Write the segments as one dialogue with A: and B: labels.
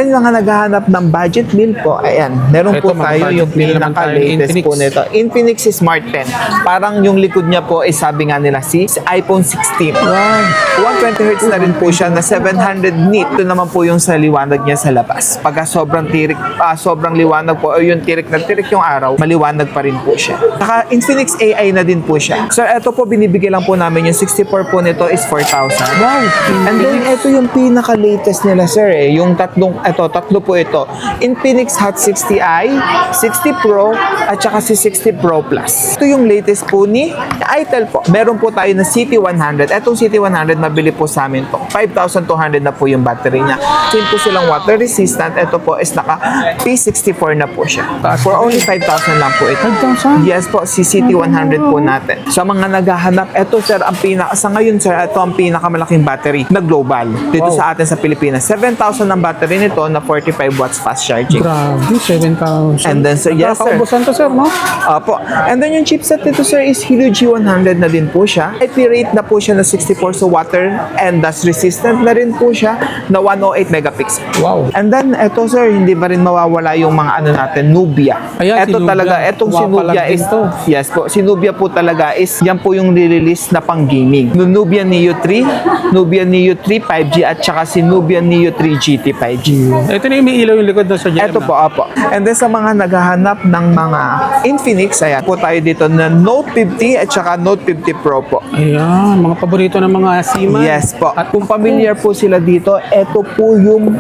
A: Yung mga naghahanap ng budget meal po, ayan, meron
B: Ito,
A: po
B: mga
A: tayo
B: budget
A: yung
B: meal naman tayo,
A: pinaka-latest
B: Infinix.
A: po nito. Infinix Smart 10. Parang yung likod niya po is sabi nga nila si iPhone 16.
B: Wow.
A: 120Hz na rin po siya na 700 nit. Ito naman po yung sa liwanag niya sa labas. Pagka sobrang tirik, sobrang liwanag po, o yung tirik na tirik yung araw, maliwanag pa rin po siya. Saka Infinix AI na din po siya. Sir, ito po binibigay lang po namin yung 64 po nito is 4,000.
B: Wow.
A: And then ito yung pinaka-latest nila sir yung tatlo po ito. Infinix Hot 60i, 60 Pro, at saka si 60 Pro Plus. Ito yung latest po ni Itel po. Meron po tayo na CT100. Etong CT100 mabili po sa amin to. 5,200 na po yung battery niya. Same po silang water resistant. Ito po is naka P64 na po siya. For only 5,000 lang po ito.
B: 5,000?
A: Yes po, si CT100 po natin. Sa mga naghahanap, ito sir, sa ngayon sir, ito ang pinakamalaking battery na global dito sa atin sa Pilipinas. 7,000 ang battery nito na 45 watts fast charging.
B: Grabe, 7,000.
A: And then sir, yes sir.
B: Nakakaubusan to sir, no?
A: Opo. And then yung chipset nito sir is Helio G100 na din po siya. IP rate na po siya na 64 so water and dust resistant na rin po siya na 108 megapixel.
B: Wow.
A: And then ito sir, hindi pa rin mawawala yung mga ano natin, Nubia.
B: Ayan,
A: Ito
B: si Nubia.
A: talaga, etong si
B: Wapalag
A: Nubia
B: din
A: is,
B: to.
A: yes po, si Nubia po talaga is, yan po yung release na pang gaming. Nubia Neo 3, Nubia Neo 3 5G at saka si Nubia Neo 3 GT 5G.
B: Ito na yung may ilaw yung likod na sa GM.
A: Ito po, apo. And then sa mga naghahanap ng mga Infinix, ayan po tayo dito na Note 50 at saka Note 50 Pro po.
B: Ayan, mga paborito ng mga seaman.
A: Yes po.
B: At
A: At kung familiar po sila dito, ito po yung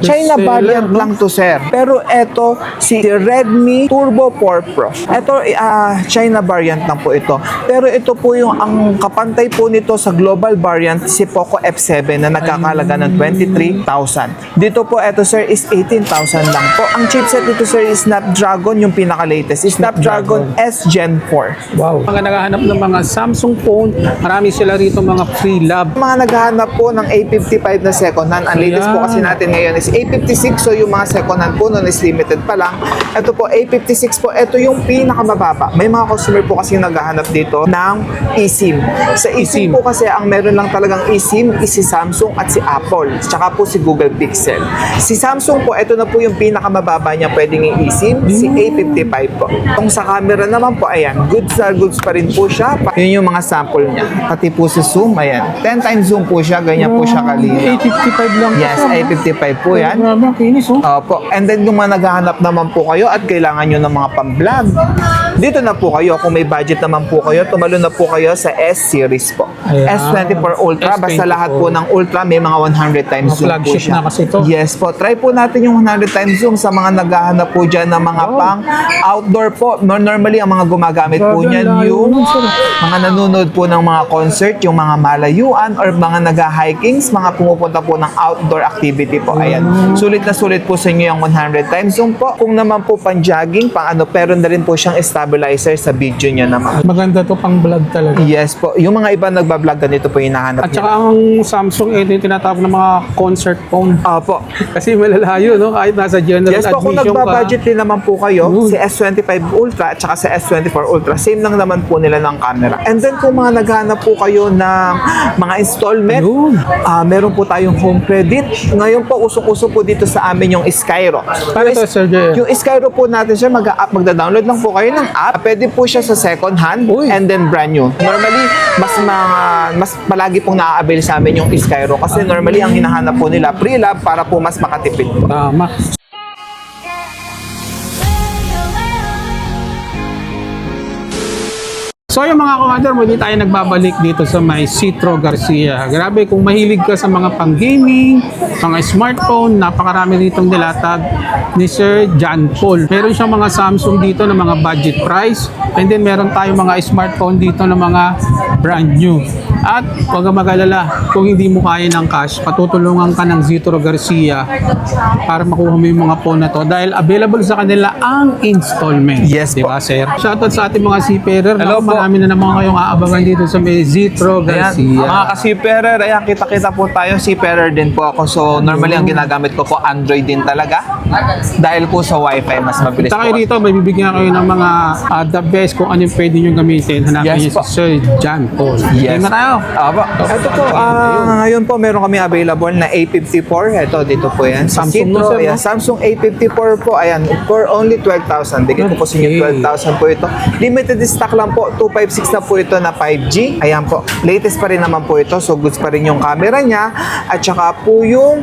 A: China
B: Bestseller,
A: variant
B: no?
A: lang to sir. Pero ito si Redmi Turbo 4 Pro. Ito China variant lang po ito. Pero ito po yung ang kapantay po nito sa global variant si Poco F7 na nagkakalaga ng 23,000. Dito po ito sir is 18,000 lang po. Ang chipset dito sir is Snapdragon yung pinaka-latest. Is Snapdragon S Gen 4.
B: wow. Mga naghahanap ng mga Samsung phone, marami sila rito mga free lab.
A: Mga naghahanap po ng A55 na second hand. Ang latest po kasi natin ngayon is A56. So yung mga second hand po nun is limited pa lang. Ito po A56 po. Ito yung pinakamababa. May mga customer po kasi naghahanap dito ng eSIM. Sa eSIM po kasi ang meron lang talagang eSIM is si Samsung at si Apple. Tsaka po si Google Pixel. Si Samsung po, ito na po yung pinakamababa niya pwedeng i-eSIM. Si A55 po. Kung sa camera naman po, ayan, goods na goods pa rin po siya. Yun yung mga sample niya. Pati po si zoom, ayan. 10 times zoom po siya, ganyan po siya kalinaw.
B: 855 lang.
A: Yes, A55 po yan.
B: Grabe, ang kinis, oh.
A: Opo. And then kung mga naghahanap naman po kayo at kailangan nyo ng mga pang-vlog, dito na po kayo. Kung may budget naman po kayo, tumalo na po kayo sa S-series po.
B: Ayan.
A: S24 Ultra. Basta
B: S24.
A: lahat po ng Ultra, may mga 100 times
B: Mga
A: zoom po
B: flagship
A: siya.
B: na kasi to.
A: Yes po. Try po natin yung 100 times zoom sa mga naghahanap po dyan ng mga pang outdoor po. Normally, ang mga gumagamit po
B: Grabe,
A: niyan
B: ang layo
A: yung
B: nun, sir.
A: mga nanonood po ng mga concert, yung mga malayuan or mga nag-hikings, mga pumupunta po ng outdoor activity po. Ayan. Sulit na sulit po sa inyo yung 100 times zoom po. Kung naman po pang-jogging, pero na rin po siyang stabilizer sa video niya naman.
B: Maganda to pang vlog talaga.
A: Yes po. Yung mga iba nagbablog ganito po yung hinahanap
B: At
A: niya.
B: saka ang Samsung, ito yung tinatawag ng mga concert phone.
A: Opo.
B: Kasi malalayo, no? Kahit nasa general
A: Yes po, kung
B: admission ka.
A: nagbabudget din naman po kayo, si S25 Ultra at saka sa S24 Ultra, same lang naman po nila ng camera. And then kung mga naghanap po kayo ng mga installment,
B: Yun.
A: meron po tayong home credit. Ngayon po, usok-uso po dito sa amin yung Skyro.
B: Paano to, Sir Jay?
A: Yung Skyro po natin, sir, magda-download lang po kayo ng app. Pwede po siya sa second hand
B: Uy.
A: and then brand new. Normally, mas palagi pong na-avail sa amin yung Skyro kasi normally ang hinahanap po nila pre-lab para po mas makatipid po.
B: Tama. So yung mga commander, muli tayo nagbabalik dito sa may Citro Garcia. Grabe, kung mahilig ka sa mga pang-gaming, mga smartphone, napakarami ditong nilatag ni Sir John Paul. Meron siyang mga Samsung dito na mga budget price, and then meron tayong mga smartphone dito na mga brand new. At huwag kang mag-alala, kung hindi mo kaya ng cash, patutulungan ka ng Citro Garcia para makuha mo yung mga phone na to dahil available sa kanila ang installment.
A: Yes
B: Di
A: po.
B: ba, sir? Shoutout sa ating mga seafarer.
A: Hello
B: Naku,
A: po.
B: marami na naman kayong aabangan dito sa may Citro
A: Ayan,
B: Garcia.
A: mga ka-seafarer, ayan, kita-kita po tayo. Seafarer din po ako. So, normally ang ginagamit ko po Android din talaga. Dahil po sa Wi-Fi, mas mabilis
B: Punta
A: po.
B: kayo dito, may bibigyan kayo ng mga the best kung ano yung pwede nyo gamitin. Hanapin
A: Yes
B: niyo
A: po.
B: si Sir John Paul.
A: Yes.
B: Okay na tayo. na.
A: Aba, ito po, ngayon po meron kami available na A54. Ito, dito po yan.
B: Samsung
A: Citro,
B: mo, sir,
A: ayan,
B: no?
A: Samsung A54 po, ayan, for only 12,000. Bigyan ko po sa inyo
B: Okay.
A: 12,000 po ito. Limited stock lang po, 256 na po ito na 5G. Ayan po, latest pa rin naman po ito. So, goods pa rin yung camera niya. At saka po yung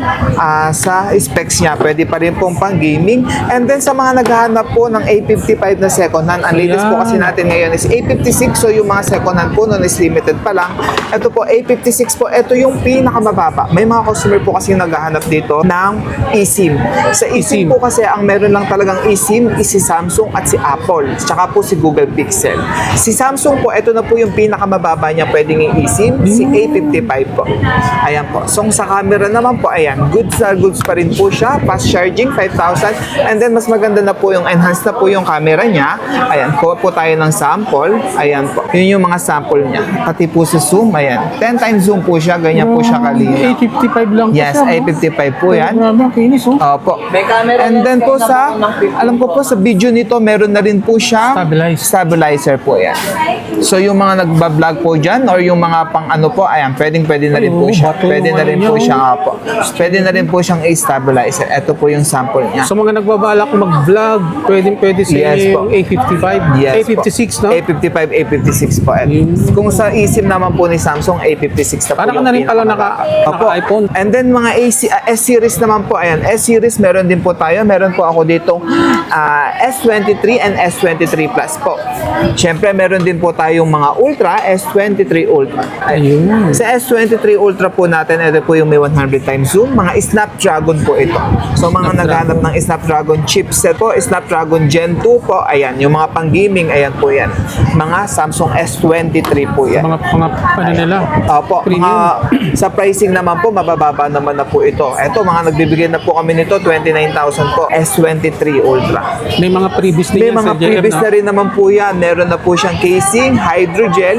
A: sa specs niya, pwede pa rin pong pang gaming. And then sa mga naghahanap po ng A55 na second hand, ang latest po
B: Ayan.
A: kasi natin ngayon is A56. So, yung mga second hand po nun is limited pa lang. Ito po, A56 po, ito yung pinakamababa. May mga customer po kasi naghahanap dito ng eSIM. Sa eSIM
B: eSIM.
A: po kasi, ang meron lang talagang eSIM is si Samsung at si Apple. Tsaka po si Google Pixel. Si Samsung po, ito na po yung pinakamababa niya pwedeng i-eSIM, si A55 po. Ayan po. So, sa camera naman po, ayan, goods na goods pa rin po siya. Fast charging, 5,000. And then, mas maganda na po yung enhanced na po yung camera niya. Ayan, kuha po tayo ng sample. Ayan po. Yun yung mga sample niya. Pati po sa zoom, ayan. 10 times zoom po siya. Ganyan po siya kalinaw.
B: A55 lang po
A: Yes,
B: siya, no?
A: A55 po yan.
B: Grabe, ang kinis, oh.
A: Opo. And then po sa, alam ko po sa video nito, meron na rin po siya stabilizer po yan. So yung mga nagbablog po dyan or yung mga pang ano po, ayan, pwede na rin po
B: Oo,
A: siya.
B: bato
A: Pwede na
B: yung
A: rin
B: ano
A: po
B: niya,
A: siya nga po. Pwede na rin po siyang i-stabilizer. Ito po yung sample niya.
B: Sa mga nagbabalak mag-vlog, pwede sa
A: Yes po.
B: yung A55,
A: Yes
B: A56,
A: po.
B: no?
A: A55, A56 po. And kung sa eSIM naman po ni Samsung, A56 na po
B: Parang
A: yung
B: ka na rin pala
A: pinakamababa.
B: naka-iPhone.
A: And then mga S-series naman po, ayan, S-series meron din po tayo. Meron po ako ditong S23 and S23 Plus po. Siyempre, meron din po tayong mga Ultra, S23 Ultra.
B: Ayun.
A: Sa S23 Ultra po natin, ito po yung may 100 times zoom. Mga Snapdragon po ito. So, mga naghanap ng Snapdragon chipset po, Snapdragon Gen 2 po, ayan, yung mga pang-gaming, ayan po yan. Mga Samsung S23 po yan.
B: Mga ano nila.
A: Opo, mga, sa pricing naman po, mabababa naman na po ito. Ito, mga nagbibigay na po kami nito, 29,000 po, S23 Ultra.
B: May mga previous din
A: May
B: yan sa
A: mga
B: JM,
A: previous
B: no?
A: na rin naman po yan. Meron na po siyang casing, hydrogel,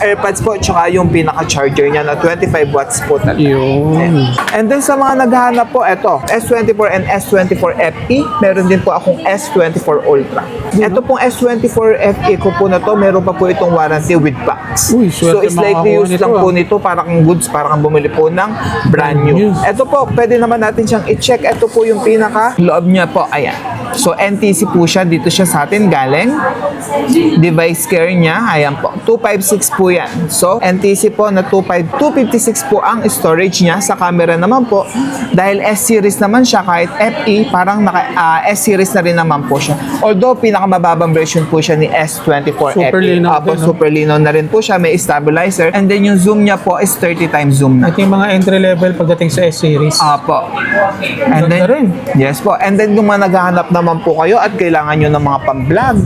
A: AirPods po, tsaka yung pinaka-charger niya na 25 watts po talaga.
B: Yun.
A: And then sa mga naghahanap po, eto, S24 and S24 FE, meron din po akong S24 Ultra. Ito pong S24 FE ko po na to, meron pa po itong warranty with box.
B: Uy,
A: So,
B: swerte
A: slightly
B: makakuha
A: used
B: nito,
A: lang po
B: ah.
A: nito, para kang goods, para kang bumili po ng brand new.
B: Yes.
A: Ito po, pwede naman natin siyang i-check. Ito po yung pinaka-loob niya po, ayan. So, NTC po siya. Dito siya sa atin galing. Device care niya. Ayan po. 256 po yan. So, NTC po na 256 po ang storage niya. Sa camera naman po, dahil S-series naman siya, kahit FE, parang S-series na rin naman po siya. Although, pinakamababang version po siya ni S24
B: Super
A: FE.
B: linaw
A: Apo,
B: din, no?
A: super linaw na rin po siya. May stabilizer. And then, yung zoom niya po is 30 times zoom na.
B: Ito yung mga entry level pagdating sa S-series.
A: Apo. And
B: Ganda rin.
A: Yes po. And then kung mga naghahanap naman po kayo at kailangan nyo ng mga pang-vlog,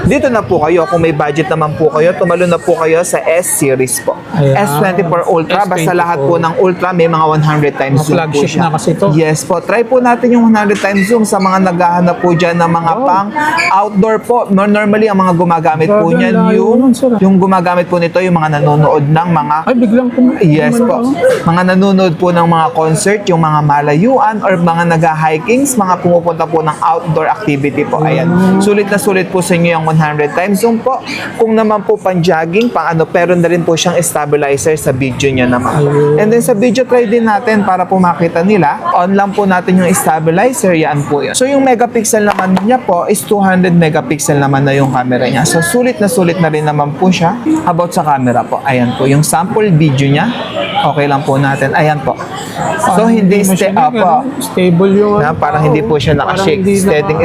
A: dito na po kayo. Kung may budget naman po kayo, tumalo na po kayo sa S-series po.
B: Ayan.
A: S24 Ultra. Basta
B: S24.
A: lahat po ng Ultra may mga 100 times
B: Mga
A: zoom po
B: flagship
A: siya.
B: na kasi to.
A: Yes po. Try po natin yung 100 times zoom sa mga naghahanap po dyan ng mga pang outdoor po. Normally, ang mga gumagamit po
B: Grabe,
A: niyan,
B: ang layo nun, sir.
A: yung gumagamit po nito, yung mga nanonood ng mga
B: Ay, biglang
A: Yes po. Mga nanonood po ng mga concert, yung mga malayuan or mga nag-hikings, mga pumupunta po ng outdoor activity po. Ayan. Sulit na sulit po sa inyo yung 100 times zoom po. Kung naman po pang-jogging, pang ano, pero na rin po siyang stabilizer sa video niya naman. And then sa video try din natin para po makita nila, on lang po natin yung stabilizer, yan po yan. So yung megapixel naman niya po is 200 megapixel naman na yung camera niya. So sulit na rin naman po siya about sa camera po. Ayan po, yung sample video niya, okay lang po natin. Ayan po. So hindi
B: stable yung
A: na parang hindi po siya nakashake.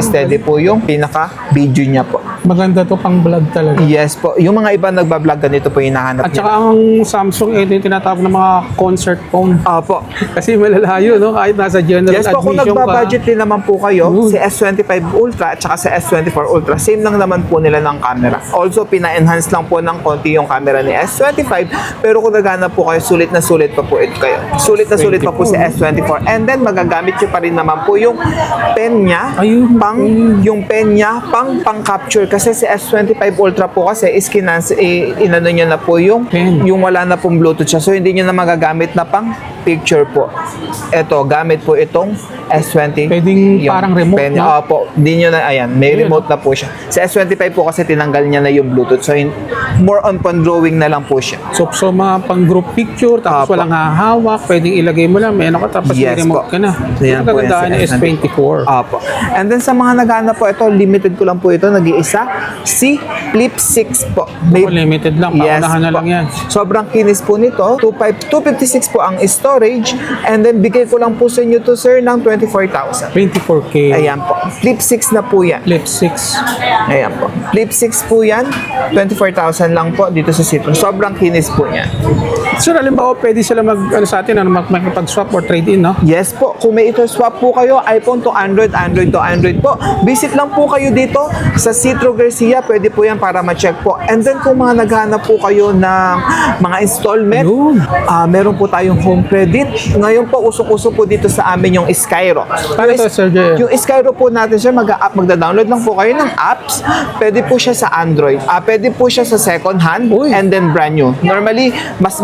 A: Steady po yung pinaka-video niya po.
B: Maganda to pang vlog talaga.
A: Yes po. Yung mga iba nagbablog, ganito po yung hinahanap
B: At
A: niya.
B: saka ang Samsung, ito yung tinatawag ng mga concert phone.
A: Opo.
B: Kasi malalayo, no? Kahit nasa general
A: Yes po, kung
B: admission ka.
A: nagbabudget din naman po kayo, si S25 Ultra at saka sa S24 Ultra, same lang naman po nila ng camera. Also, pina-enhance lang po ng konti yung camera ni S25, pero kung naghanap po kayo, sulit na sulit pa po ito kayo. Sulit na sulit pa po si S24. And then, magagamit nyo pa rin naman po yung pen niya,
B: Ayun.
A: yung pen niya, pang-capture. Kasi si S25 Ultra po kasi is inano niya na po yung
B: Pen.
A: yung wala na pong Bluetooth siya. So, hindi nyo na magagamit na pang picture po. Ito, gamit po itong S20.
B: Pwedeng parang remote, no?
A: Opo, di nyo na, ayan, may
B: Ayun,
A: remote na po siya. Sa S25 po kasi tinanggal niya na yung Bluetooth. So, more on pan-drawing na lang po siya.
B: So mga pang group picture, tapos
A: Apo.
B: walang hahawak, pwedeng ilagay mo lang, may ano ka, tapos may
A: Yes
B: remote
A: po.
B: ka na.
A: Yan
B: Ang
A: po yan
B: kagandahan
A: sa
B: ng S24.
A: Opo. And then sa mga naghahanap po, ito, limited ko lang po ito, nag-iisa. Si Flip 6 po.
B: Ako, limited lang, paunahan na
A: po.
B: lang yan.
A: Sobrang kinis po nito. 256 po ang storage. And then, bigay ko lang po sa inyo to, sir, ng 24,000.
B: 24K.
A: Ayan po. Flip 6 na po yan.
B: Flip 6.
A: Ayan po. Flip 6 po yan. 24,000 lang po dito sa Citro. Sobrang kinis po yan.
B: Sir, alimbawa, pwede sila sa atin, makipag-swap or trade-in, no?
A: Yes po, kung may ito swap po kayo, iPhone to Android, Android to Android po. Visit lang po kayo dito sa Citro Garcia, pwede po yan para ma-check po. And then kung mga naghanap po kayo ng mga installment,
B: Yun.
A: meron po tayong home credit. Ngayon po, usok-usok po dito sa amin yung Skyro.
B: Paano to, Sir Jay?
A: Yung Skyro po natin, sir, magda-download lang po kayo ng apps. Pwede po siya sa Android. Pwede po siya sa second hand
B: Uy.
A: and then brand new. Normally, mas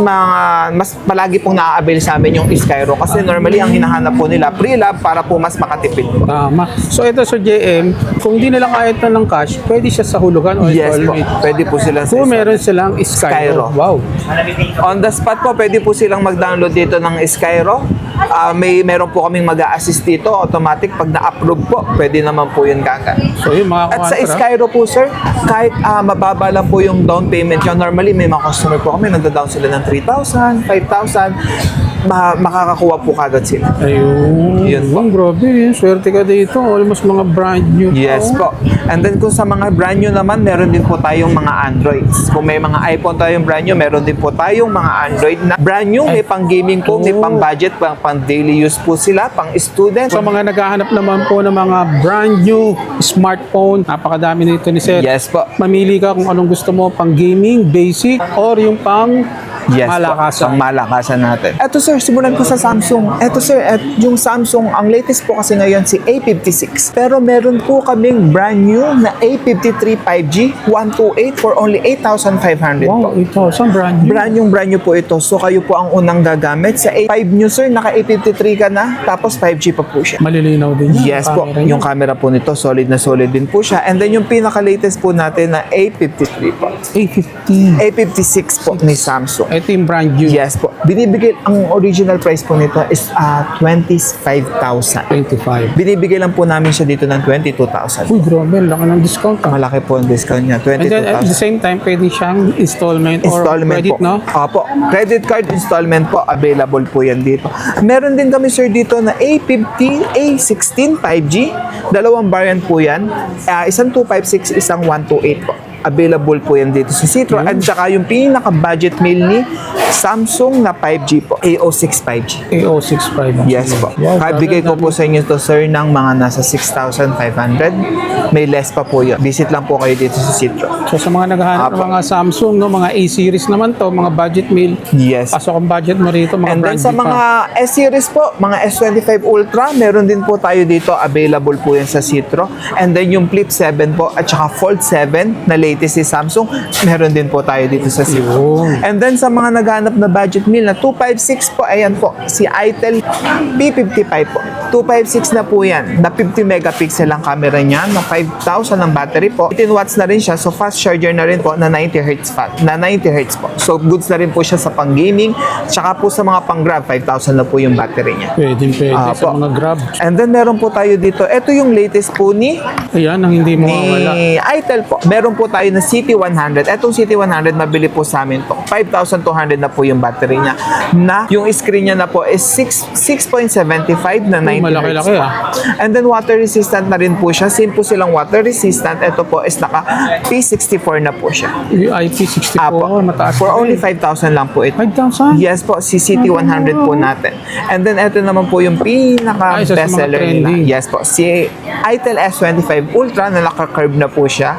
A: palagi pong naa-avail sa amin yung Skyro kasi normally ang hinahanap po nila pre-lab para po mas makatipid po.
B: Tama. So ito sa JM, kung hindi nila kaya ito ng cash, pwede siya sa hulugan o
A: Yes po,
B: installment.
A: pwede po sila sa
B: Kung meron silang Skyro.
A: Skyro.
B: Wow.
A: On the spot po, pwede po silang mag-download dito ng Skyro. Meron po kaming mag-a-assist dito, automatic. Pag na-approve po, pwede naman po yun kagad.
B: So yun mga
A: At sa
B: kuwantra.
A: Skyro po, sir, kahit mababa lang po yung down payment nyo, normally may mga customer po kami, nagda-down sila ng 3,000, 5,000, makakakuha po kagad sila.
B: Ayun.
A: Yun po.
B: Ang grabe. Swerte ka dito. Almost mga brand new.
A: Yes po. And then kung sa mga brand new naman, meron din po tayong mga Androids. Kung may mga iPhone tayong brand new, meron din po tayong mga Android na brand new. May pang gaming po, may pang budget, pang daily use po sila, pang student.
B: Sa mga naghahanap naman po ng mga brand new smartphone, napakadami nito ni Sir.
A: Yes po.
B: Mamili ka kung anong gusto mo, pang gaming, basic, or yung pang
A: Yes
B: malakasan.
A: po, pang malakasan natin. Eto sir, simulan ko sa Samsung. Eto sir, yung Samsung, ang latest po kasi ngayon si A56. Pero meron po kaming brand new na A53 5G 128 for only 8,500 po.
B: Wow, 8,000 brand new.
A: Brand new po ito. So kayo po ang unang gagamit. Sa A5 nyo sir, naka A53 ka na, tapos 5G pa po siya.
B: Malilinaw din yun.
A: Yes po,
B: Camera niya.
A: yung camera po nito, solid na solid din po siya. And then yung pinaka-latest po natin na A53 po.
B: A50.
A: A56 po ni Samsung.
B: Ito yung brand new.
A: Yes po. Binibigay, ang original price po nito is 25,000.
B: 25.
A: Binibigay lang po namin siya dito ng 22,000.
B: Uy, grabe. Laki ng discount.
A: Malaki po ang discount niya,
B: And then at the
A: 22,000.
B: same time, pwede siyang installment, or
A: Installment
B: credit,
A: po.
B: no?
A: Opo. Credit card installment po. Available po yan dito. Meron din kami sir dito na A50, A16 5G. Dalawang variant po yan. Isang 256, isang 128 po. Available po yan dito sa Citro. At saka yung pinaka-budget meal ni Samsung na 5G po. A06 5G.
B: A065.
A: Yes po.
B: Wow,
A: Kaya bigay ko po sa inyo to sir ng mga nasa 6,500. May less pa po yun. Visit lang po kayo dito sa Citro.
B: So sa mga naghahanap ng
A: Apo.
B: mga Samsung, no, mga A-series naman to, mga budget meal,
A: Yes.
B: pasok ang budget mo rito, mga
A: And then
B: brand
A: sa
B: new
A: mga
B: pa.
A: S-series po, mga S25 Ultra, meron din po tayo dito. Available po yan sa Citro. And then yung Flip 7 po at saka Fold 7 na latest si Samsung, meron din po tayo dito sa Citro.
B: Yun.
A: And then sa mga naghanap na budget meal na 256 po, ayan po, si Itel P55 po. 256 na po yan. Na 50 megapixel ang camera niya, na 5,000 ang battery po. 18 watts na rin siya, so fast charger na rin po na 90 Hz na 90 Hz po. So goods na rin po siya sa pang-gaming, tsaka po sa mga pang-grab, 5,000 na po yung battery niya.
B: Pwede sa
A: Apo.
B: mga Grab.
A: And then meron po tayo dito, ito yung latest po ni
B: Ayan, ang hindi mo mawala.
A: Itel po. Meron po tayo na CT100. Etong CT100, mabili po sa amin to. 5,200 na po yung battery niya. Na yung screen niya na po is 6.75 na 90
B: malaki-laki,
A: Hz po. And then water resistant na rin po siya. Same po silang water resistant. Ito po is naka P64 na po siya.
B: Yung IP64,
A: Apo.
B: mataas.
A: For only 5,000 lang po ito.
B: 5,000?
A: Yes po, si CT100 po natin. And then ito naman po yung
B: Ay, isa sa mga
A: pinaka-bestseller nila.
B: trending.
A: Yes po, si ITEL S25 Ultra na naka-curve na po siya.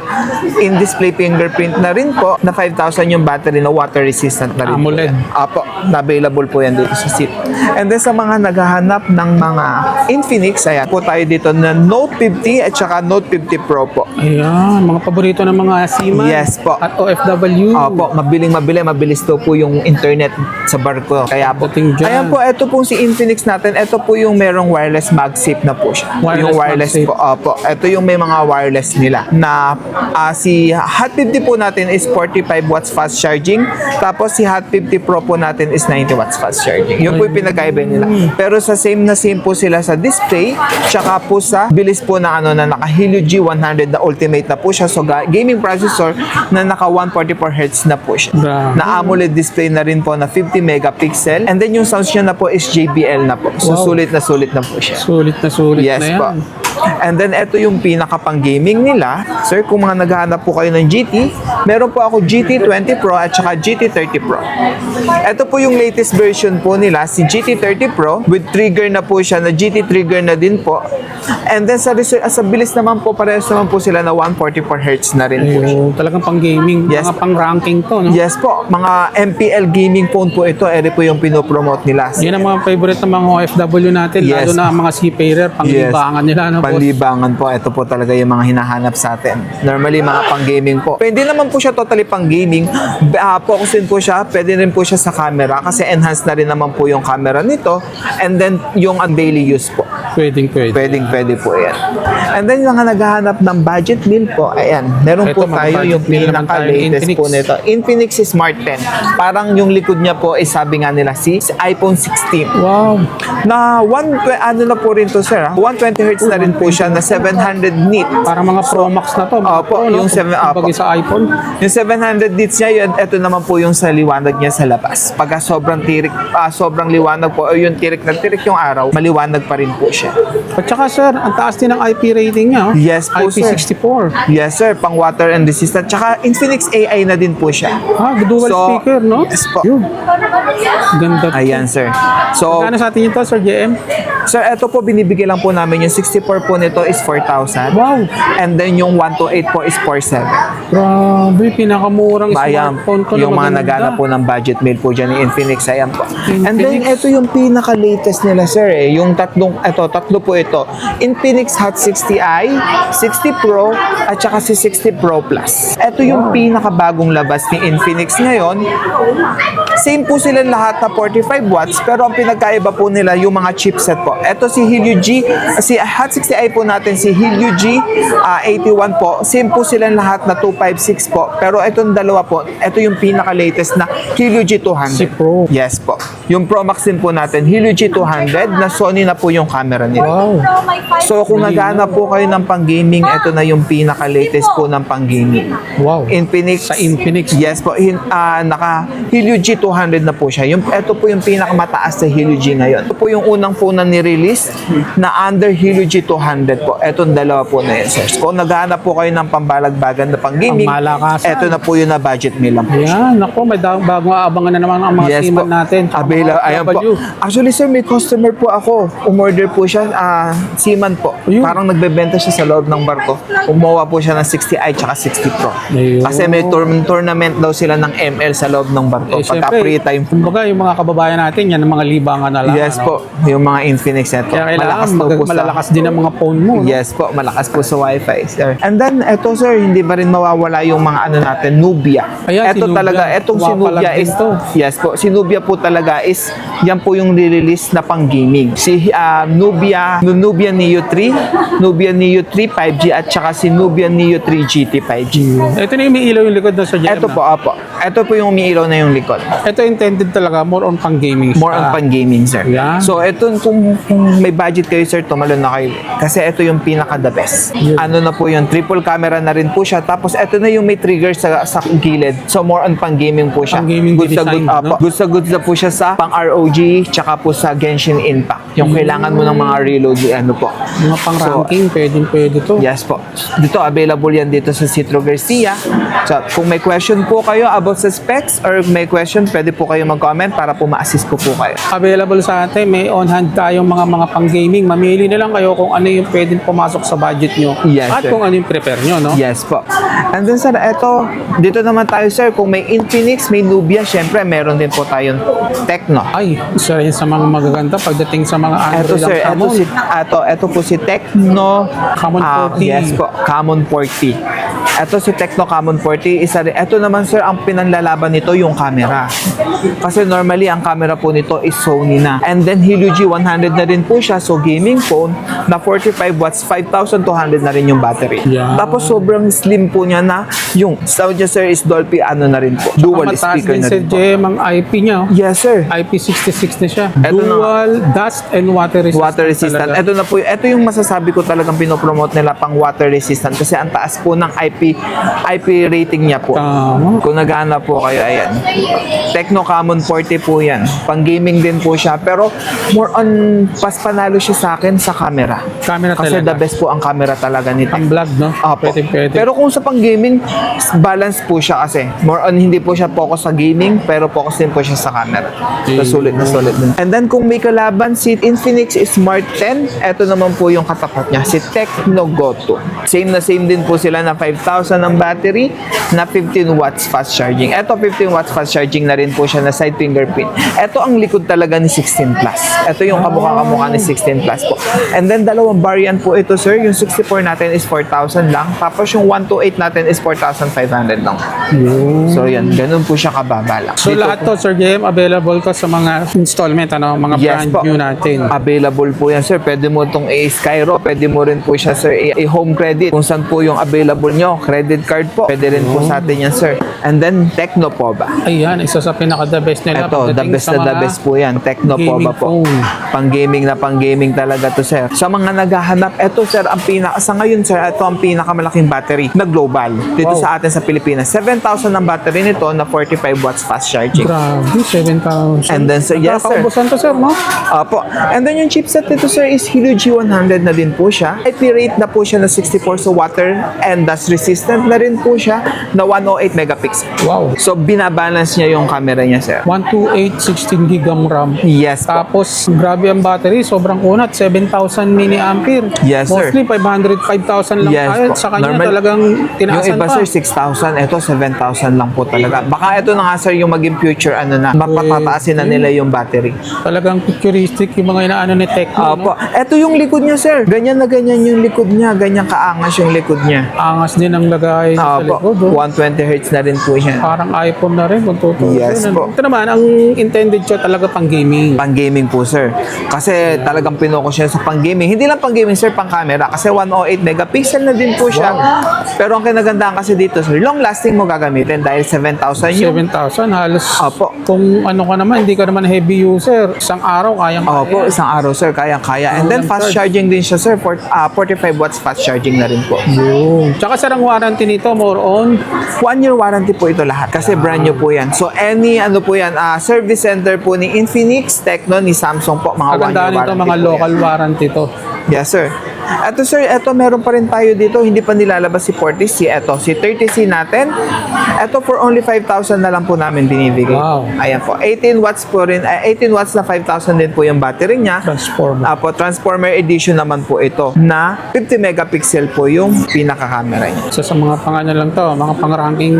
A: In-display fingerprint na rin po na 5,000 yung battery na water resistant na rin.
B: AMOLED.
A: Apo, available po yan dito sa seat. And then sa mga naghahanap ng mga Infinix, ayan po tayo dito na Note 50 at saka Note 50 Pro po.
B: Ayan, mga paborito ng mga seaman.
A: Yes po.
B: At OFW.
A: Opo, mabilis daw po yung internet sa barko. Kaya po,
B: Pagdating dyan.
A: ayan po, ito pong si Infinix natin, ito po yung merong wireless MagSafe na po siya.
B: Wireless
A: yung wireless
B: MagSafe.
A: po, opo. Ito yung may mga wireless nila na si Hot 50 po natin is 45 watts fast charging, tapos si Hot 50 Pro po natin is 90 watts fast charging. Yun po yung pinagkaiba nila. Pero sa same po sila sa display, tsaka po sa bilis po na na naka Helio G100 na ultimate na po siya. So gaming processor na naka 144 Hz na po siya.
B: Grabe.
A: Na AMOLED display na rin po na 50 megapixel. And then yung sounds niya na po is JBL na po. So
B: Wow.
A: sulit na po siya.
B: Sulit
A: Yes
B: na yan.
A: po. And then, ito yung pinaka pang gaming nila. Sir, kung mga naghahanap po kayo ng GT, meron po ako GT20 Pro at saka GT30 Pro. Ito po yung latest version po nila, si GT30 Pro, with trigger na po siya, na GT trigger na din po. And then, sa bilis naman po, parehas naman po sila na 144 Hz na rin po siya.
B: Ayun, talagang pang gaming.
A: Yes.
B: Mga pang ranking to, no?
A: Yes po, mga MPL gaming phone po ito, eri po yung pinopromote nila.
B: Yan ang mga favorite ng mga OFW natin,
A: Yes.
B: lalo na ang mga seafarer, panglibangan nila, no? boss?
A: Panlibangan po. Ito po talaga yung mga hinahanap sa atin. Normally, mga pang-gaming po. Pwede naman po siya totally pang-gaming. Focus din po siya. Pwede rin po siya sa camera kasi enhanced na rin naman po yung camera nito. And then, yung daily use po.
B: Pwede.
A: Pwede po yan. And then, yung mga naghahanap ng budget meal po, ayan. Meron
B: Ito,
A: po
B: mga
A: tayo
B: budget
A: yung
B: meal naman tayo,
A: pinaka-latest
B: Infinix.
A: po nito. Infinix Smart 10. Parang yung likod niya po is sabi nga nila si iPhone 16.
B: Wow.
A: Na ano na po rin to, sir, 120 Hz na rin po siya na 700 nits.
B: Para mga Pro Max na to. mga
A: Opo,
B: Pro, no?
A: yung 7
B: Kumbaga sa iPhone.
A: Yung 700 nits niya, yun, ito naman po yung sa liwanag niya sa labas. Pagka sobrang tirik, sobrang liwanag po, o yung tirik yung araw, maliwanag pa rin po siya.
B: At saka sir, ang taas din ng IP rating niya. Oh.
A: Yes po, sir.
B: IP64.
A: Yes, sir, pang water and resistant. Tsaka Infinix AI na din po siya.
B: Ah, dual speaker, no?
A: Yes po.
B: Yun. Ganda.
A: Ayan, sir. So,
B: Kano sa atin ito, Sir JM?
A: sir, ito po, binibigay lang po namin. Yung 64 po nito is 4,000.
B: Wow.
A: And then yung 128 po is 4,700.
B: Grabe, pinakamurang
A: Ayan,
B: smartphone ko
A: yung
B: na
A: mga
B: maganda.
A: nagana po ng budget meal po dyan ni Infinix, ayan po. And then,
B: Infinix.
A: ito yung pinaka-latest nila, sir, eh. Yung tatlo po ito. Infinix Hot 60i, 60 Pro, at saka si 60 Pro Plus. Ito yung pinaka-bagong labas ni Infinix ngayon. Same po sila lahat na 45 watts, pero ang pinagkaiba po nila yung mga chipset po. Ito si Helio G, si Hot 60i po natin, si Helio G 81 po. Same po sila lahat na 256 po. Pero itong dalawa po, ito yung pinaka-latest na Helio G200.
B: Si Pro.
A: Yes po. Yung Pro Max din po natin, Helio G200 na Sony na po yung camera nila.
B: Wow.
A: So kung naghahanap po kayo ng pang-gaming, ito na yung pinaka-latest po ng pang-gaming.
B: Wow.
A: Infinix.
B: Sa Infinix.
A: Yes po. Naka Helio G200 na po siya. Ito po yung pinakamataas sa Helio G ngayon. Ito po yung unang phone na ni-release na under Helio G200 po. Etong dalawa po na yun, sir. So, kung naghahanap po kayo ng pambalagbagan na pang-gaming,
B: Pangmalakasan.
A: ito na po yung na budget meal lang po.
B: Ayan, ako, may bagong aabangan na naman ang mga
A: Yes
B: seaman
A: po.
B: natin. Tsaka
A: Abela,
B: mga
A: ayan po.
B: OFW.
A: Actually, sir, may customer po ako. Umorder po siya, seaman po.
B: Ayun.
A: Parang nagbebenta siya sa loob ng barko. Umuha po siya ng 60i tsaka 60 Pro.
B: Ayun.
A: Kasi may tournament daw sila ng ML sa loob ng barko.
B: Eh,
A: Pagka
B: syempre,
A: free time.
B: kumbaga, yung mga kababayan natin, yan ang mga libangan na lang.
A: Yes
B: ano?
A: po, yung mga Infinix neto.
B: Kaya kailangan
A: daw po sa-
B: malalakas din ang mga phone mo. No?
A: Yes po, malakas po sa Wi-Fi, sir. And then, eto sir, hindi ba rin mawawala yung mga ano natin, Nubia.
B: Ayan, si
A: Eto
B: Nubia.
A: talaga, etong si
B: Wapalag
A: Nubia
B: din
A: is,
B: to.
A: yes po, si Nubia po talaga is, yan po yung release na pang gaming. Si Nubia Neo 3, Nubia Neo 3 5G at saka si Nubia Neo 3 GT 5G.
B: Ito na yung may ilaw yung likod na sa JM.
A: Ito po, apo. Ito po yung umiilaw na yung likod.
B: Ito intended talaga, more on pang gaming.
A: More on pan-gaming, sir.
B: Yeah.
A: So, ito, kung may budget kayo, sir, tumalon na kayo. Kasi ito yung pinaka-the best.
B: Yeah.
A: Ano na po yun, triple camera na rin po siya. Tapos, ito na yung may trigger sa gilid. So, more on pang-gaming po siya.
B: Pang-gaming
A: Good sa
B: design,
A: good,
B: no?
A: Good sa good na po siya sa pang-ROG, tsaka po sa Genshin Impact. Yung kailangan mo ng mga reload, ano po.
B: Mga pang ranking, pwede to.
A: Yes po. Dito, available yan dito sa Citro Garcia. So, kung may question po kayo about About sa specs or may question, pwede po kayo mag-comment para po ma-assist ko po kayo.
B: Available sa atin, may on-hand tayong mga pang-gaming. Mamili na lang kayo kung ano yung pwedeng pumasok sa budget nyo.
A: Yes,
B: at
A: sir.
B: kung ano yung prepare nyo, no?
A: Yes po. And then sir, eto, dito naman tayo sir, kung may Infinix, may Nubia, syempre meron din po tayong Tecno.
B: Ay, isa rin sa mga magaganda pagdating sa mga
A: Eto
B: Android
A: sir,
B: ang
A: eto,
B: common.
A: eto po si Tecno
B: Common 40.
A: Yes po, Common 40. Eto si Tecno Common 40, isa rin. Eto naman sir, ang pinanlalaban nito yung camera. Kasi normally ang camera po nito is Sony na. And then Helio G100 na rin po siya, so gaming phone na 45 watts, 5,200 na rin yung battery.
B: Yeah.
A: Tapos sobrang slim po niya na yung sound niya sir is Dolby ano na rin po. Dual
B: Mataas
A: speaker
B: din
A: na
B: sa
A: rin po.
B: GM ang IP niya. oh.
A: Yes sir.
B: IP66 na siya.
A: Eto na
B: Dual dust and water resistant.
A: Water resistant.
B: talaga.
A: Ito na po, ito yung masasabi ko talagang pinopromote nila pang water resistant kasi ang taas po ng IP rating niya po.
B: Tama.
A: Kung naghahanap po kayo, ayan. Tecno Common 40 po yan. Pang gaming din po siya. Pero more on, pas panalo siya sa akin sa camera.
B: Camera
A: Kasi
B: talaga.
A: the best po ang camera talaga ni
B: Ang
A: Tecno.
B: vlog, no?
A: Opo.
B: Pwede.
A: Pero kung sa pang-gaming, balance po siya kasi. More on, hindi po siya focus sa gaming, pero focus din po siya sa camera. So, sulit na sulit din. And then, kung may kalaban si Infinix Smart 10, eto naman po yung katapat niya, si Tecno Go 2. Same na same din po sila na 5,000 ang battery, na 15 watts fast charging. Eto, 15 watts fast charging na rin po siya na side fingerprint. Eto ang likod talaga ni 16 Plus. Eto yung kamukha-kamukha ni 16 Plus po. And then, dalawang variant po ito, sir. Yung 64 natin is 4,000 lang. Tapos yung 128 natin is 4,500 lang. So, yan. Ganun po siya kababa lang.
B: So
A: Dito
B: lahat
A: po-
B: to, Sir JM, available ka sa mga installment, ano, mga brand
A: po.
B: new natin.
A: Available po yan, sir. Pwede mo itong i-Skyro. Pwede mo rin po siya, sir, i-home credit. Kung saan po yung available nyo. Credit card po. Pwede rin po sa atin yan, sir. And then, Tecno po ba?
B: Ayan, isa sa pinaka-the best nila.
A: Ito, the
B: pagdating
A: best
B: sa
A: na the
B: mga
A: best po yan. Tecno po
B: gaming
A: ba po?
B: phone.
A: Pang-gaming talaga to, sir. Sa mga naghahanap, ito, sir, sa ngayon, sir, ito ang pinakamalaking battery na global. Dito
B: Wow.
A: sa atin sa Pilipinas. 7,000 ang battery nito na 45 watts fast charging.
B: Grabe, 7,000.
A: And then, sir, yes, sir.
B: Nakakaubusan to, sir, no?
A: Apo. And then yung chipset nito sir is Helio G100 na din po siya. IP rate na po siya na 64 so water and dust resistant na rin po siya na 108 megapixel.
B: Wow.
A: So binabalance niya yung camera niya sir.
B: 128, 16 gig ang RAM.
A: Yes po.
B: Tapos, grabe ang battery, sobrang kunat, 7,000 milliampere.
A: Yes, sir.
B: Mostly 500, 5,000 lang.
A: Yes
B: Ay,
A: po.
B: sa kanya
A: Normal-
B: talagang
A: Yung
B: tinaasan
A: iba
B: pa.
A: sir 6,000, ito 7,000 lang po talaga. Baka ito na nga sir yung maging future ano na, mapapataasin na nila yung battery.
B: Talagang futuristic yung mga inaano ni Tecno.
A: Opo. Ito yung likod niya sir. Ganyan na ganyan yung likod niya. Ganyan kaangas yung likod niya.
B: Angas din ang lagay sa
A: Opo.
B: likod. Oh.
A: 120 Hz na rin po siya.
B: Parang iPhone na rin kung tutusin.
A: Yes po.
B: Ito naman, ang intended siya talaga pang gaming.
A: Pang-gaming po, sir. Kasi talagang pinokus siya sa pang-gaming. Hindi lang pang-gaming, sir, pang-camera. Kasi 108 megapixel na din po siya. Pero ang kinagandaan kasi dito, sir, long-lasting mo gagamitin dahil 7,000 yung...
B: 7,000 halos.
A: Opo.
B: Kung ano ka naman, hindi ka naman heavy user. Isang araw, kayang
A: Opo, isang araw, sir, kayang-kaya. And then, fast charging din siya, sir. 45 watts fast charging na rin po.
B: Yun. Tsaka sir, ang warranty nito, more on
A: 1 year warranty po ito lahat. Kasi brand new po yan. So, any, ano po yan, service center po ni Infinix, Tecno, ni Samsung po, mga 1 year
B: kagandaan nito,
A: warranty
B: mga
A: po
B: local
A: yan.
B: warranty to.
A: Yes, sir. Ito, sir, ito meron pa rin tayo dito. Hindi pa nilalabas si 40C. Ito, si 30C natin. Ito, for only 5,000 na lang po namin binibigay.
B: Wow.
A: Ayan po. 18 watts po rin. 18 watts na 5,000 din po yung battery niya.
B: Transformer.
A: Apo, Transformer Edition naman po ito na 50 megapixel po yung pinaka-camera niya.
B: Isa sa mga pangano lang to, mga pang-ranking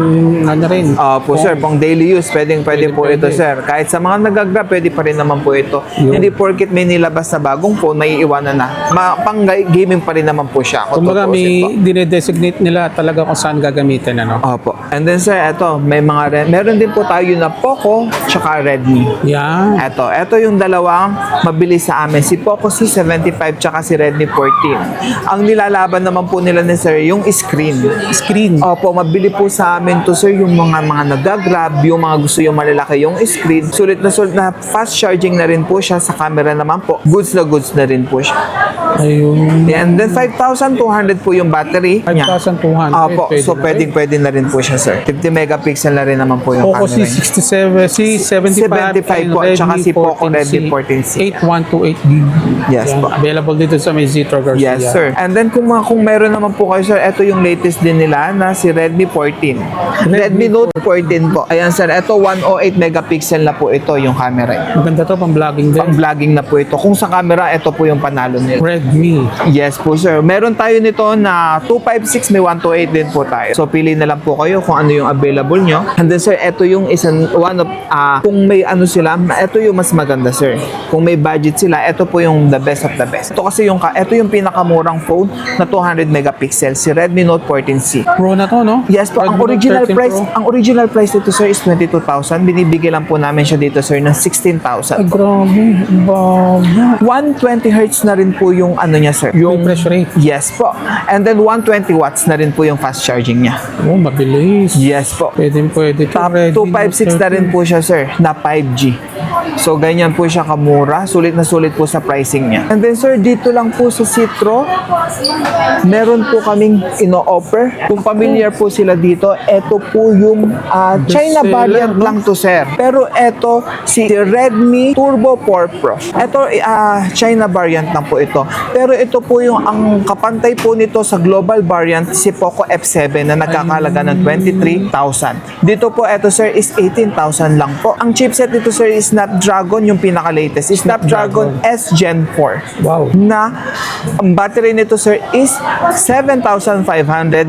B: na rin.
A: Po, sir, pang daily use, pwede po ito, sir. Kahit sa mga nag-grab, pwede pa rin naman po ito.
B: Yun.
A: Hindi porket may nilabas na bagong phone, may iwanan na. Pang gaming pa rin naman po siya. Kung
B: Kumbaga,
A: tutuusin po.
B: may dinedesignate nila talaga kung saan gagamitin, ano?
A: Opo. And then sir, eto, may mga meron din po tayo na Poco tsaka Redmi.
B: Yan.
A: Ito yung dalawang mabilis sa amin. Si Poco C75 tsaka si Redmi 14. Ang nilalaban naman po nila ni sir, yung screen.
B: Screen.
A: Opo, mabili po sa amin to sir, yung mga nag-grab, yung mga gusto yung malalaki yung screen. Sulit na fast charging na rin po siya sa camera naman po. Goods na rin po siya.
B: Ayun.
A: And then 5,200 po yung battery niya.
B: 5,200.
A: Opo, so
B: pwede
A: pwede na rin po siya, sir. 50 megapixel na rin naman po yung
B: Poco
A: camera niya.
B: C67, C75,
A: 75 po, at saka si Poco Redmi 14C.
B: 8128 gig.
A: Yes
B: Yan.
A: po.
B: Available dito sa may Zitro Garcia.
A: Yes, sir. And then kung meron naman po kayo, sir, ito yung latest din nila na si Redmi 14. Redmi Note 14 po. Ayan, sir. Ito 108 megapixel na po ito yung camera niya.
B: Maganda to, pang vlogging din.
A: Pang vlogging na po ito. Kung sa camera, ito po yung panalo nila.
B: Redmi.
A: Yes po, sir. Meron tayo nito na 256, may 128 din po tayo. So, pili na lang po kayo kung ano yung available nyo. And then, sir, ito yung kung may ano sila, ito yung mas maganda, sir. Kung may budget sila, ito po yung the best of the best. Ito kasi ito yung pinakamurang phone na 200 megapixel, si Redmi Note 14C.
B: Pro na to, no?
A: Yes po, ang
B: Redmi Note
A: original
B: 13
A: price,
B: Pro.
A: ang original price dito, sir, is 22,000. Binibigay lang po namin siya dito, sir, ng 16,000.
B: Ay, grabe. Bago.
A: 120 Hz na rin po yung ano niya, sir. Yung
B: refresh rate.
A: Yes po. And then 120 watts na rin po yung fast charging niya.
B: Oh, mabilis.
A: Yes po.
B: Pwede to.
A: Top
B: Redmi
A: 256
B: Note
A: na rin po siya, sir, na 5G. So, ganyan po siya kamura. Sulit na sulit po sa pricing niya. And then, sir, dito lang po sa Citro, meron po kaming ino-offer. Kung familiar po sila dito, ito po yung China
B: Bestseller,
A: variant
B: no?
A: lang to, sir. Pero ito, si Redmi Turbo 4 Pro. Ito, China variant lang po ito. Pero ito po yung, ang kapantay po nito sa global variant, si Poco F7 na nagkakalaga ng 23,000. Dito po, ito, sir, is 18,000 lang po. Ang chipset dito, sir, is Snapdragon, yung pinaka-latest. Is Snapdragon S Gen 4.
B: Wow.
A: Na ang battery nito, sir, is 7,500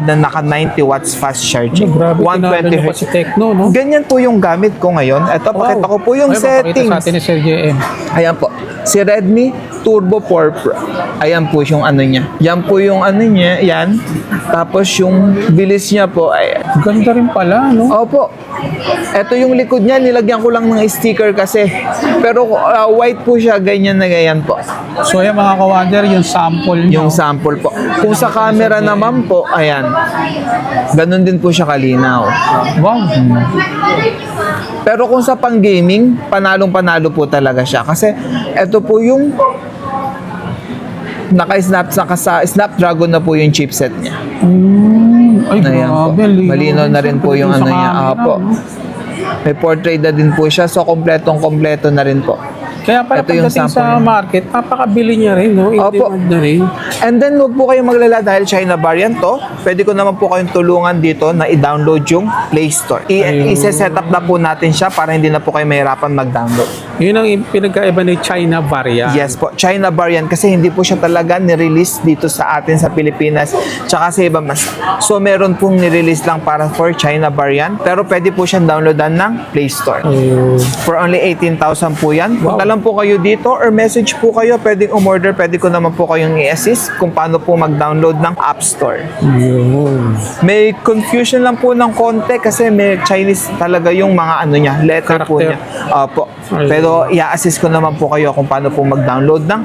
A: na naka 90 watts fast charging.
B: Grabe,
A: 120
B: kinalo
A: Hz.
B: si Tecno, no?
A: Ganyan po yung gamit ko ngayon. Ito, pakita ko po yung
B: Ay, mapakita
A: settings.
B: sa atin ni Sir JM.
A: Ayan po. Si Redmi Turbo 4 Pro. Ayan po yung ano niya. Yan po yung ano niya. Yan. Tapos yung bilis niya po. Ayan.
B: Ganda rin pala, no?
A: Opo. Ito yung likod niya. Nilagyan ko lang ng sticker kasi. Pero white po siya. Ganyan na ganyan po.
B: So, ayan mga kawander, yung sample nyo.
A: Yung sample po. Kung sa camera naman po, ayan. Ganun din po siya kalinaw.
B: Wow.
A: Pero kung sa pang-gaming, panalong-panalo po talaga siya. Kasi ito po yung sa Snapdragon na po yung chipset niya.
B: Ay,
A: Ayan po.
B: grabe.
A: Malinaw na rin po yung
B: Sa
A: ano niya.
B: camera,
A: Apo.
B: no?
A: May portrait na din po siya. So, kompletong-kompleto na rin po.
B: Kaya pala
A: Ito yung
B: pagdating
A: sample
B: sa
A: niya.
B: market, napakabili niya rin, no?
A: Opo.
B: In-demand na rin.
A: And then, huwag po kayong maglala dahil China variant to. Pwede ko naman po kayong tulungan dito na i-download yung Play Store.
B: Ayun.
A: I-set up na po natin siya para hindi na po kayo mahirapan mag-download.
B: Yun ang pinagkaiba ni China variant.
A: Yes po, China variant kasi hindi po siya talaga nirelease dito sa atin sa Pilipinas tsaka sa ibang bansa. So meron pong nirelease lang para for China variant pero pwede po siyang downloadan ng Play Store.
B: Ayun.
A: For only 18,000 po yan.
B: Wow.
A: Punta lang po kayo dito or message po kayo, pwedeng umorder, pwede ko naman po kayong i-assist kung paano po mag-download ng App Store.
B: Ayun.
A: May confusion lang po ng konti kasi may Chinese talaga yung mga ano niya, letter po
B: Character.
A: niya. Opo.
B: Ayun.
A: Pero i-assist ko naman po kayo kung paano po mag-download ng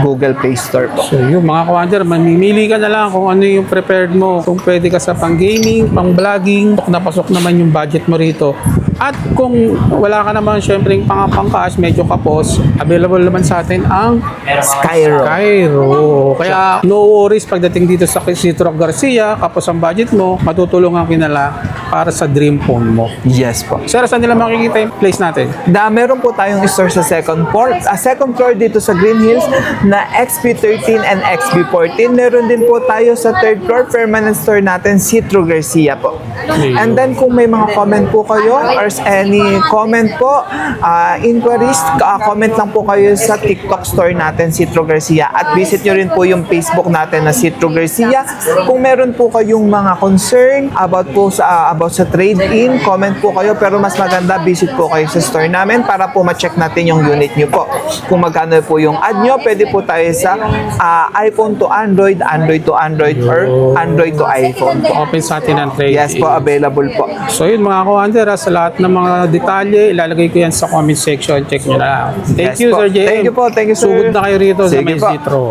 A: Google Play Store po.
B: So yun mga kawander, mamimili ka na lang kung ano yung prepared mo. Kung pwede ka sa pang-gaming, pang-vlogging, napasok naman yung budget mo rito. At kung wala ka naman syempre pang-cash, medyo kapos, available naman sa atin ang
A: Skyro.
B: Kaya no worries pagdating dito sa Citro Garcia, kapos ang budget mo, matutulungan kinala para sa dream phone mo.
A: Yes po.
B: Sir, saan nila makikita yung place natin?
A: Meron po tayong store sa second floor dito sa Green Hills na XP13 and XP14. Meron din po tayo sa third floor permanent store natin, Citro Garcia po. And then kung may mga comment po kayo or any comment po, inquiries, comment lang po kayo sa TikTok store natin, Citro Garcia. At visit nyo rin po yung Facebook natin na Citro Garcia. Kung meron po kayong mga concern about sa trade-in, comment po kayo. Pero mas maganda, visit po kayo sa store namin para po ma-check natin yung unit nyo po. Kung magkano po yung ad nyo, pwede po tayo sa iPhone to Android, Android to Android, or Android to iPhone po.
B: Open sa atin ang trade.
A: Yes po, available po.
B: So yun mga kawander, sa lahat ng mga detalye, ilalagay ko yan sa comment section. Check nyo na lang. Thank
A: Yes
B: you,
A: po.
B: Sir JM.
A: Thank you po. Thank you, sir.
B: Sugod na kayo rito sa
A: Sige
B: may
A: po.
B: Citro.